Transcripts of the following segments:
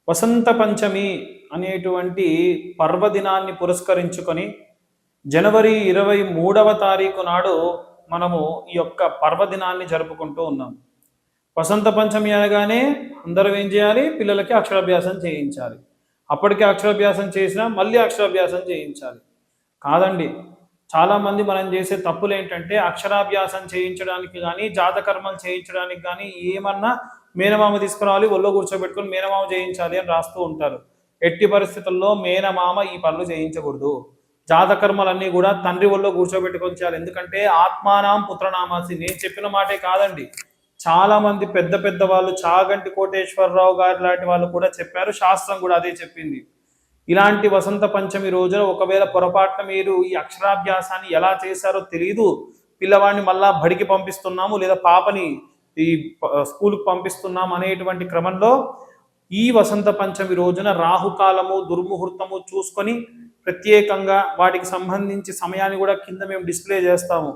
వసంత పంచమి అనేటువంటి పర్వదినాన్ని పురస్కరించుకొని జనవరి 23వ తారీఖు నాడు మనము ఈ యొక్క పర్వదినాన్ని జరుపుకుంటూ ఉన్నాం. వసంత పంచమి అనగానే అందరం ఏం చేయాలి? పిల్లలకి అక్షరాభ్యాసం చేయించాలి. అప్పటికే అక్షరాభ్యాసం చేసినా మళ్ళీ అక్షరాభ్యాసం చేయించాలి. కాదండి, చాలామంది మనం చేసే తప్పులు ఏంటంటే అక్షరాభ్యాసం చేయించడానికి కానీ జాతకర్మలు చేయించడానికి కానీ ఏమన్నా మేనమామ తీసుకురావాలి, ఒళ్ళో కూర్చోబెట్టుకుని మేనమామ చేయించాలి అని రాస్తూ ఉంటారు. ఎట్టి పరిస్థితుల్లో మేనమామ ఈ పనులు చేయించకూడదు. జాతకర్మలన్నీ కూడా తండ్రి ఒళ్ళో కూర్చోబెట్టుకొని చేయాలి. ఎందుకంటే ఆత్మానాం పుత్రనామాసి, నేను చెప్పిన మాటే కాదండి, చాలా మంది పెద్ద పెద్ద వాళ్ళు, చాగంటి కోటేశ్వరరావు గారు లాంటి వాళ్ళు కూడా చెప్పారు. శాస్త్రం కూడా అదే చెప్పింది. ఇలాంటి వసంత పంచమి రోజున ఒకవేళ పొరపాటున మీరు ఈ అక్షరాభ్యాసాన్ని ఎలా చేశారో తెలియదు, పిల్లవాడిని మళ్ళా బడికి పంపిస్తున్నాము లేదా పాపని ఈ స్కూల్కి పంపిస్తున్నాం అనేటువంటి క్రమంలో ఈ వసంత పంచమి రోజున రాహుకాలము దుర్ముహూర్తము చూసుకొని ప్రత్యేకంగా వాటికి సంబంధించి సమయాన్ని కూడా కింద మేము డిస్ప్లే చేస్తాము.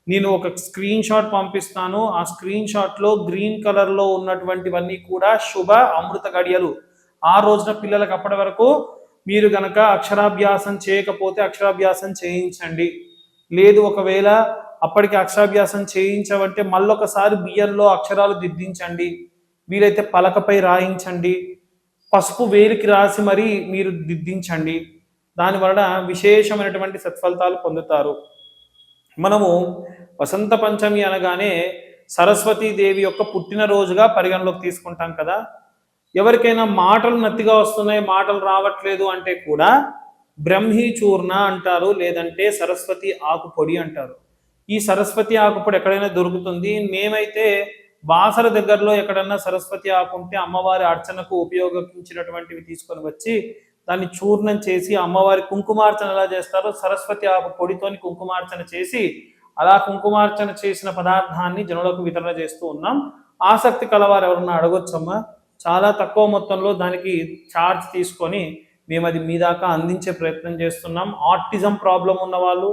నేను ఒక స్క్రీన్ షాట్ పంపిస్తాను. ఆ స్క్రీన్ షాట్లో గ్రీన్ కలర్లో ఉన్నటువంటివన్నీ కూడా శుభ అమృత గడియలు. ఆ రోజున పిల్లలకు అప్పటి వరకు మీరు గనక అక్షరాభ్యాసం చేయకపోతే అక్షరాభ్యాసం చేయించండి. లేదు ఒకవేళ అప్పటికి అక్షరాభ్యాసం చేయించవంటే మళ్ళొకసారి బియ్యంలో అక్షరాలు దిద్దించండి. వీలైతే పలకపై రాయించండి. పసుపు వేలికి రాసి మరీ మీరు దిద్దించండి. దానివలన విశేషమైనటువంటి సత్ఫలితాలు పొందుతారు. మనము వసంత పంచమి అనగానే సరస్వతీదేవి యొక్క పుట్టినరోజుగా పరిగణలోకి తీసుకుంటాం కదా. ఎవరికైనా మాటలు నత్తిగా వస్తున్నాయి, మాటలు రావట్లేదు అంటే కూడా బ్రహ్మీ చూర్ణ అంటారు, లేదంటే సరస్వతి ఆకుపొడి అంటారు. ఈ సరస్వతి ఆకుపొడి ఎక్కడైనా దొరుకుతుంది. మేమైతే బాసర దగ్గరలో ఎక్కడన్నా సరస్వతి ఆకు ఉంటే అమ్మవారి అర్చనకు ఉపయోగించినటువంటివి తీసుకొని వచ్చి దాన్ని చూర్ణం చేసి అమ్మవారి కుంకుమార్చన ఎలా చేస్తారో సరస్వతి ఆకు పొడితోని కుంకుమార్చన చేసి అలా కుంకుమార్చన చేసిన పదార్థాన్ని జనులకు వితరణ చేస్తూ ఉన్నాం. ఆసక్తి కలవారు ఎవరన్నా అడగొచ్చమ్మా, చాలా తక్కువ మొత్తంలో దానికి ఛార్జ్ తీసుకొని మేము అది మీ దాకా అందించే ప్రయత్నం చేస్తున్నాం. ఆటిజం ప్రాబ్లం ఉన్న వాళ్ళు,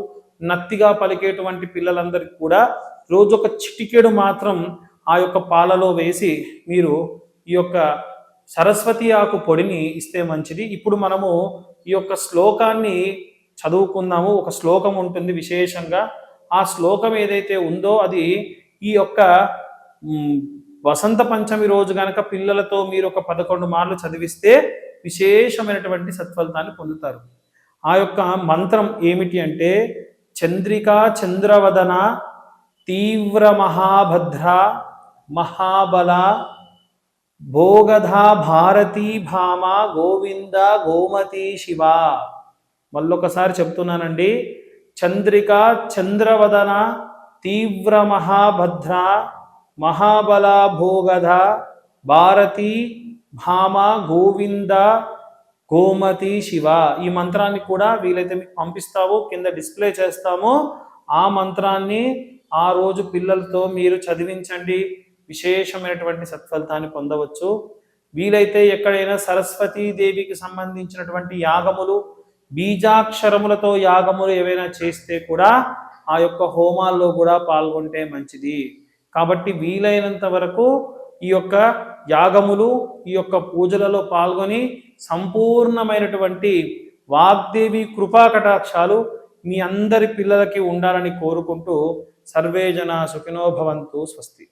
నత్తిగా పలికేటువంటి పిల్లలందరికీ కూడా రోజు ఒక చిటికెడు మాత్రం ఆ యొక్క పాలలో వేసి మీరు ఈ యొక్క సరస్వతి ఆకు పొడిని ఇస్తే మంచిది. ఇప్పుడు మనము ఈ యొక్క శ్లోకాన్ని చదువుకుందాము. ఒక శ్లోకం ఉంటుంది విశేషంగా. ఆ శ్లోకం ఏదైతే ఉందో అది ఈ యొక్క వసంత పంచమి రోజు గనక పిల్లలతో మీరు ఒక 11 మార్లు చదివిస్తే విశేషమైనటువంటి సత్ఫలితాన్ని పొందుతారు. ఆ యొక్క మంత్రం ఏమిటి అంటే చంద్రికా చంద్రవదన తీవ్ర మహాభద్ర మహాబల భోగధా భారతీ భామ గోవింద గోమతి శివ. మళ్ళొకసారి చెప్తున్నానండి. చంద్రిక చంద్రవదన తీవ్ర మహాభద్ర మహాబల భోగధ భారతీ భామ గోవింద గోమతి శివ. ఈ మంత్రాన్ని కూడా వీలైతే మీకు పంపిస్తాము, కింద డిస్ప్లే చేస్తాము. ఆ మంత్రాన్ని ఆ రోజు పిల్లలతో మీరు చదివించండి. విశేషమైనటువంటి సత్ఫలితాన్ని పొందవచ్చు. వీలైతే ఎక్కడైనా సరస్వతీదేవికి సంబంధించినటువంటి యాగములు, బీజాక్షరములతో యాగములు ఏవైనా చేస్తే కూడా ఆ యొక్క హోమాల్లో కూడా పాల్గొంటే మంచిది. కాబట్టి వీలైనంత వరకు ఈ యొక్క యాగములు, ఈ యొక్క పూజలలో పాల్గొని సంపూర్ణమైనటువంటి వాగ్దేవి కృపా కటాక్షాలు మీ అందరి పిల్లలకి ఉండాలని కోరుకుంటూ సర్వే జనా సుఖినో భవంతు. స్వస్తి.